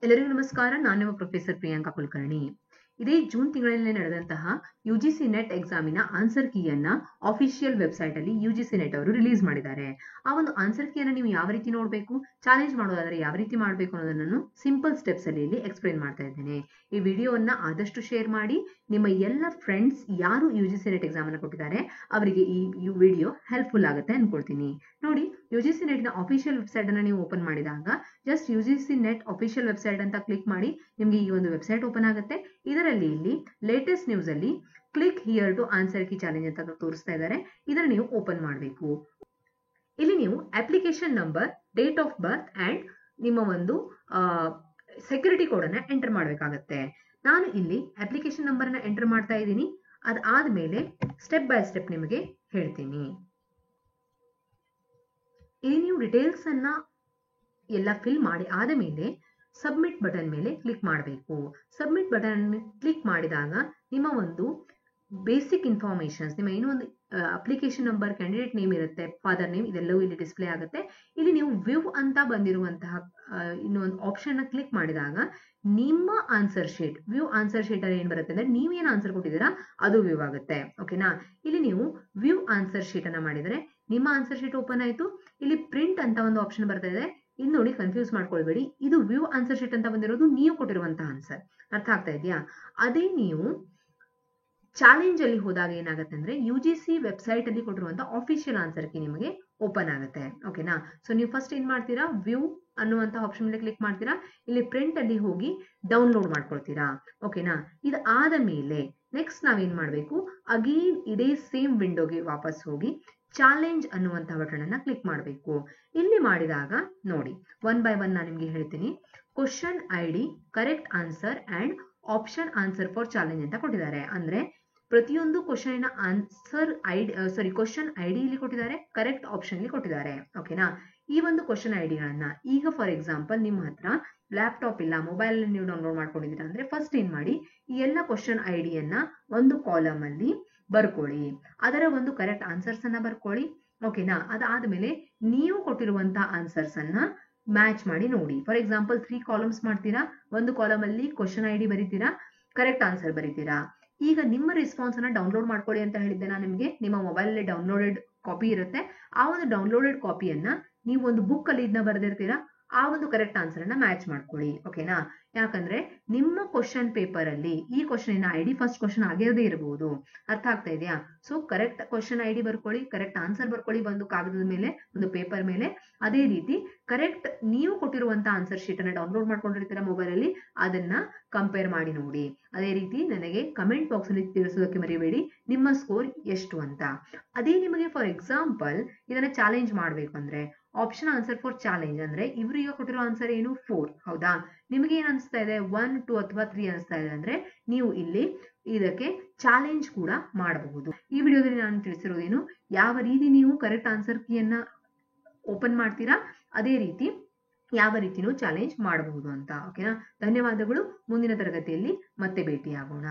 ಎಲ್ಲರಿಗೂ ನಮಸ್ಕಾರ. ನಾನು ನಿಮ್ಮ ಪ್ರೊಫೆಸರ್ ಪ್ರಿಯಾಂಕಾ ಕುಲಕರ್ಣಿ. ಇದೇ ಜೂನ್ ತಿಂಗಳಲ್ಲಿ ನಡೆದಂತಹ ಯುಜಿಸಿ ನೆಟ್ ಎಕ್ಸಾಮಿನ ಆನ್ಸರ್ ಕೀಯನ್ನ ಆಫಿಷಿಯಲ್ ವೆಬ್ಸೈಟ್ ಅಲ್ಲಿ ಯುಜಿಸಿ ನೆಟ್ ಅವರು ರಿಲೀಸ್ ಮಾಡಿದ್ದಾರೆ. ಆ ಒಂದು ಆನ್ಸರ್ ಕೀಯನ್ನ ನೀವು ಯಾವ ರೀತಿ ನೋಡಬೇಕು, ಚಾಲೆಂಜ್ ಮಾಡೋದಾದ್ರೆ ಯಾವ ರೀತಿ ಮಾಡಬೇಕು ಅನ್ನೋದನ್ನು ಸಿಂಪಲ್ ಸ್ಟೆಪ್ಸ್ ಅಲ್ಲಿ ಇಲ್ಲಿ ಎಕ್ಸ್ಪ್ಲೈನ್ ಮಾಡ್ತಾ ಇದ್ದೇನೆ. ಈ ವಿಡಿಯೋವನ್ನ ಆದಷ್ಟು ಶೇರ್ ಮಾಡಿ. ನಿಮ್ಮ ಎಲ್ಲ ಫ್ರೆಂಡ್ಸ್ ಯಾರು ಯುಜಿಸಿ ನೆಟ್ ಎಕ್ಸಾಮ್ ಅನ್ನು ಕೊಟ್ಟಿದ್ದಾರೆ ಅವರಿಗೆ ಈ ವಿಡಿಯೋ ಹೆಲ್ಪ್ಫುಲ್ ಆಗುತ್ತೆ ಅನ್ಕೊಳ್ತೀನಿ. ನೋಡಿ, ಯುಜಿಸಿ ನೆಟ್ ನ ಅಫಿಷಿಯಲ್ ವೆಬ್ಸೈಟ್ ಅನ್ನ ನೀವು ಓಪನ್ ಮಾಡಿದಾಗ just UGC NET official website ಅಂತ ಕ್ಲಿಕ್ ಮಾಡಿ ನಿಮಗೆ ಈ ಒಂದು ವೆಬ್ಸೈಟ್ ಓಪನ್ ಆಗುತ್ತೆ. ಇದರಲ್ಲಿ ಇಲ್ಲಿ ಲೇಟೆಸ್ಟ್ ನ್ಯೂಸ್ ಅಲ್ಲಿ click here to answer key challenge ಅಂತ ತೋರಿಸ್ತಾ ಇದ್ದಾರೆ. ಇದನ್ನ ನೀವು ಓಪನ್ ಮಾಡಬೇಕು. ಇಲ್ಲಿ ನೀವು application number, date of birth and ನಿಮ್ಮ ಒಂದು ಸೆಕ್ಯೂರಿಟಿ ಕೋಡ್ ಅನ್ನ ಎಂಟರ್ ಮಾಡಬೇಕಾಗತ್ತೆ. ನಾನು ಇಲ್ಲಿ ಅಪ್ಲಿಕೇಶನ್ ನಂಬರ್ ಅನ್ನ ಎಂಟರ್ ಮಾಡ್ತಾ ಇದ್ದೀನಿ. ಅದಾದ್ಮೇಲೆ ಸ್ಟೆಪ್ ಬೈ ಸ್ಟೆಪ್ ನಿಮಗೆ ಹೇಳ್ತೀನಿ. ಇಲ್ಲಿ ನೀವು ಡೀಟೇಲ್ಸ್ ಅನ್ನ ಎಲ್ಲ ಫಿಲ್ ಮಾಡಿ ಆದ ಮೇಲೆ ಸಬ್ಮಿಟ್ ಬಟನ್ ಮೇಲೆ ಕ್ಲಿಕ್ ಮಾಡಬೇಕು. ಸಬ್ಮಿಟ್ ಬಟನ್ ಕ್ಲಿಕ್ ಮಾಡಿದಾಗ ನಿಮ್ಮ ಒಂದು ಬೇಸಿಕ್ ಇನ್ಫಾರ್ಮೇಶನ್ಸ್, ನಿಮ್ಮ ಏನೋ ಒಂದು ಅಪ್ಲಿಕೇಶನ್ ನಂಬರ್, ಕ್ಯಾಂಡಿಡೇಟ್ ನೇಮ್ ಇರುತ್ತೆ, ಫಾದರ್ ನೇಮ್, ಇದೆಲ್ಲವೂ ಇಲ್ಲಿ ಡಿಸ್ಪ್ಲೇ ಆಗುತ್ತೆ. ಇಲ್ಲಿ ನೀವು ವ್ಯೂ ಅಂತ ಬಂದಿರುವಂತಹ ಇನ್ನೊಂದು ಆಪ್ಷನ್ ಕ್ಲಿಕ್ ಮಾಡಿದಾಗ ನಿಮ್ಮ answer sheet, view answer sheet ಅಲ್ಲಿ ಏನ್ ಬರುತ್ತೆ ಅಂದ್ರೆ ನೀವೇನು ಆನ್ಸರ್ ಕೊಟ್ಟಿದ್ದೀರಾ ಅದು ವ್ಯೂ ಆಗುತ್ತೆ. ಓಕೆನಾ? ಇಲ್ಲಿ ನೀವು ವ್ಯೂ ಆನ್ಸರ್ ಶೀಟ್ ಅನ್ನ ಮಾಡಿದರೆ ನಿಮ್ಮ ಆನ್ಸರ್ ಶೀಟ್ ಓಪನ್ ಆಯ್ತು. ಇಲ್ಲಿ ಪ್ರಿಂಟ್ ಅಂತ ಒಂದು ಆಪ್ಷನ್ ಬರ್ತಾ ಇದೆ. ಇದು ನೋಡಿ, ಕನ್ಫ್ಯೂಸ್ ಮಾಡ್ಕೊಳ್ಬೇಡಿ. ಇದು ವ್ಯೂ ಆನ್ಸರ್ ಶೀಟ್ ಅಂತ ಬಂದಿರೋದು ನೀವು ಕೊಟ್ಟಿರುವಂತಹ ಆನ್ಸರ್. ಅರ್ಥ ಆಗ್ತಾ ಇದೆಯಾ? ಅದೇ ನೀವು ಚಾಲೆಂಜ್ ಅಲ್ಲಿ ಹೋದಾಗ ಏನಾಗುತ್ತೆ ಅಂದ್ರೆ ಯುಜಿಸಿ ವೆಬ್ಸೈಟ್ ಅಲ್ಲಿ ಕೊಟ್ಟಿರುವಂತಹ ಆಫಿಷಿಯಲ್ ಆನ್ಸರ್ ಕೀ ನಿಮಗೆ ಓಪನ್ ಆಗುತ್ತೆ. ಓಕೆನಾ? ಸೊ ನೀವು ಫಸ್ಟ್ ಏನ್ ಮಾಡ್ತೀರಾ, ವ್ಯೂ ಅನ್ನುವಂತ ಆಪ್ಷನ್ ಮೇಲೆ ಕ್ಲಿಕ್ ಮಾಡ್ತೀರಾ. ಇಲ್ಲಿ ಪ್ರಿಂಟ್ ಅಲ್ಲಿ ಹೋಗಿ ಡೌನ್ಲೋಡ್ ಮಾಡ್ಕೊಳ್ತೀರಾ. ಓಕೆನಾ? ಇದು ಆದ ಮೇಲೆ ನೆಕ್ಸ್ಟ್ ನಾವೇನ್ ಮಾಡ್ಬೇಕು, ಅಗೇನ್ ಇದೇ ಸೇಮ್ ವಿಂಡೋಗೆ ವಾಪಸ್ ಹೋಗಿ ಚಾಲೆಂಜ್ ಅನ್ನುವಂತಹ ಬಟನ್ ಅನ್ನ ಕ್ಲಿಕ್ ಮಾಡಬೇಕು. ಇಲ್ಲಿ ಮಾಡಿದಾಗ ನೋಡಿ, ಒನ್ ಬೈ ಒನ್ ನಾನು ನಿಮ್ಗೆ ಹೇಳ್ತೀನಿ. Question ID, correct answer and option answer for challenge ಅಂತ ಕೊಟ್ಟಿದ್ದಾರೆ. ಅಂದ್ರೆ ಪ್ರತಿಯೊಂದು question answer ID, question ID ಇಲ್ಲಿ ಕೊಟ್ಟಿದ್ದಾರೆ, ಕರೆಕ್ಟ್ ಆಪ್ಷನ್ ಇಲ್ಲಿ ಕೊಟ್ಟಿದ್ದಾರೆ. ಓಕೆನಾ? ಈ ಒಂದು ಕ್ವಶನ್ ಐಡಿಗಳನ್ನ ಈಗ ಫಾರ್ ಎಕ್ಸಾಂಪಲ್ ನಿಮ್ಮ ಹತ್ರ ಲ್ಯಾಪ್ಟಾಪ್ ಇಲ್ಲ, ಮೊಬೈಲ್ ನೀವು ಡೌನ್ಲೋಡ್ ಮಾಡ್ಕೊಂಡಿದ್ದೀರಾ ಅಂದ್ರೆ ಫಸ್ಟ್ ಏನ್ ಮಾಡಿ, ಈ ಎಲ್ಲ ಕ್ವಶನ್ ಐಡಿಯನ್ನ ಒಂದು ಕಾಲಮ್ ಅಲ್ಲಿ ಬರ್ಕೊಳ್ಳಿ. ಅದರ ಒಂದು ಕರೆಕ್ಟ್ ಆನ್ಸರ್ಸ್ ಅನ್ನ ಬರ್ಕೊಳ್ಳಿ. ಓಕೆನಾ? ಅದಾದ್ಮೇಲೆ ನೀವು ಕೊಟ್ಟಿರುವಂತಹ ಆನ್ಸರ್ಸ್ ಅನ್ನ ಮ್ಯಾಚ್ ಮಾಡಿ ನೋಡಿ. ಫಾರ್ ಎಕ್ಸಾಂಪಲ್ 3 ಕಾಲಮ್ಸ್ ಮಾಡ್ತೀರಾ. ಒಂದು ಕಾಲಮ್ ಅಲ್ಲಿ ಕ್ವಶನ್ ಐಡಿ ಬರೀತೀರಾ, ಕರೆಕ್ಟ್ ಆನ್ಸರ್ ಬರೀತೀರಾ. ಈಗ ನಿಮ್ಮ ರೆಸ್ಪಾನ್ಸ್ ಅನ್ನ ಡೌನ್ಲೋಡ್ ಮಾಡ್ಕೊಳ್ಳಿ ಅಂತ ಹೇಳಿದ್ದೆ ನಾನು ನಿಮ್ಗೆ. ನಿಮ್ಮ ಮೊಬೈಲ್ ಅಲ್ಲಿ ಡೌನ್ಲೋಡೆಡ್ ಕಾಪಿ ಇರುತ್ತೆ. ಆ ಒಂದು ಡೌನ್ಲೋಡೆಡ್ ಕಾಪಿಯನ್ನ ನೀವು ಒಂದು ಬುಕ್ ಅಲ್ಲಿ ಇದನ್ನ ಬರೆದಿರ್ತೀರಾ. ಆ ಒಂದು ಕರೆಕ್ಟ್ ಆನ್ಸರ್ ಅನ್ನ ಮ್ಯಾಚ್ ಮಾಡ್ಕೊಳ್ಳಿ. ಓಕೆನಾ? ಯಾಕಂದ್ರೆ ನಿಮ್ಮ ಕ್ವಶನ್ ಪೇಪರ್ ಅಲ್ಲಿ ಈ ಕ್ವಶನ್ ಐಡಿ ಫಸ್ಟ್ ಕ್ವಶನ್ ಆಗಿರದೇ ಇರಬಹುದು. ಅರ್ಥ ಆಗ್ತಾ ಇದೆಯಾ? ಸೊ ಕರೆಕ್ಟ್ ಕ್ವಶನ್ ಐಡಿ ಬರ್ಕೊಳ್ಳಿ, ಕರೆಕ್ಟ್ ಆನ್ಸರ್ ಬರ್ಕೊಳ್ಳಿ ಒಂದು ಕಾಗದದ ಮೇಲೆ, ಒಂದು ಪೇಪರ್ ಮೇಲೆ. ಅದೇ ರೀತಿ ಕರೆಕ್ಟ್ ನೀವು ಕೊಟ್ಟಿರುವಂತ ಆನ್ಸರ್ ಶೀಟ್ ಅನ್ನ ಡೌನ್ಲೋಡ್ ಮಾಡ್ಕೊಂಡಿರ್ತೀರಾ ಮೊಬೈಲ್ ಅಲ್ಲಿ, ಅದನ್ನ ಕಂಪೇರ್ ಮಾಡಿ ನೋಡಿ. ಅದೇ ರೀತಿ ನನಗೆ ಕಮೆಂಟ್ ಬಾಕ್ಸ್ ಅಲ್ಲಿ ತಿಳಿಸೋದಕ್ಕೆ ಮರಿಬೇಡಿ ನಿಮ್ಮ ಸ್ಕೋರ್ ಎಷ್ಟು ಅಂತ. ಅದೇ ನಿಮಗೆ ಫಾರ್ ಎಕ್ಸಾಂಪಲ್ ಇದನ್ನ ಚಾಲೆಂಜ್ ಮಾಡ್ಬೇಕು ಅಂದ್ರೆ ಆಪ್ಷನ್ ಆನ್ಸರ್ ಫಾರ್ ಚಾಲೆಂಜ್ ಅಂದ್ರೆ ಇವ್ರು ಈಗ ಕೊಟ್ಟಿರೋ ಆನ್ಸರ್ ಏನು 4, ಹೌದಾ? ನಿಮಗೆ ಏನ್ ಅನಿಸ್ತಾ ಇದೆ, 1, 2 ಅಥವಾ 3 ಅನಿಸ್ತಾ ಇದೆ ಅಂದ್ರೆ ನೀವು ಇಲ್ಲಿ ಇದಕ್ಕೆ ಚಾಲೆಂಜ್ ಕೂಡ ಮಾಡಬಹುದು. ಈ ವಿಡಿಯೋದಲ್ಲಿ ನಾನು ತಿಳಿಸಿರೋದೇನು, ಯಾವ ರೀತಿ ನೀವು ಕರೆಕ್ಟ್ ಆನ್ಸರ್ ಕೀಯನ್ನ ಓಪನ್ ಮಾಡ್ತೀರಾ ಅದೇ ರೀತಿ ಯಾವ ರೀತಿನೂ ಚಾಲೆಂಜ್ ಮಾಡಬಹುದು ಅಂತ. ಓಕೆನಾ? ಧನ್ಯವಾದಗಳು. ಮುಂದಿನ ತರಗತಿಯಲ್ಲಿ ಮತ್ತೆ ಭೇಟಿಯಾಗೋಣ.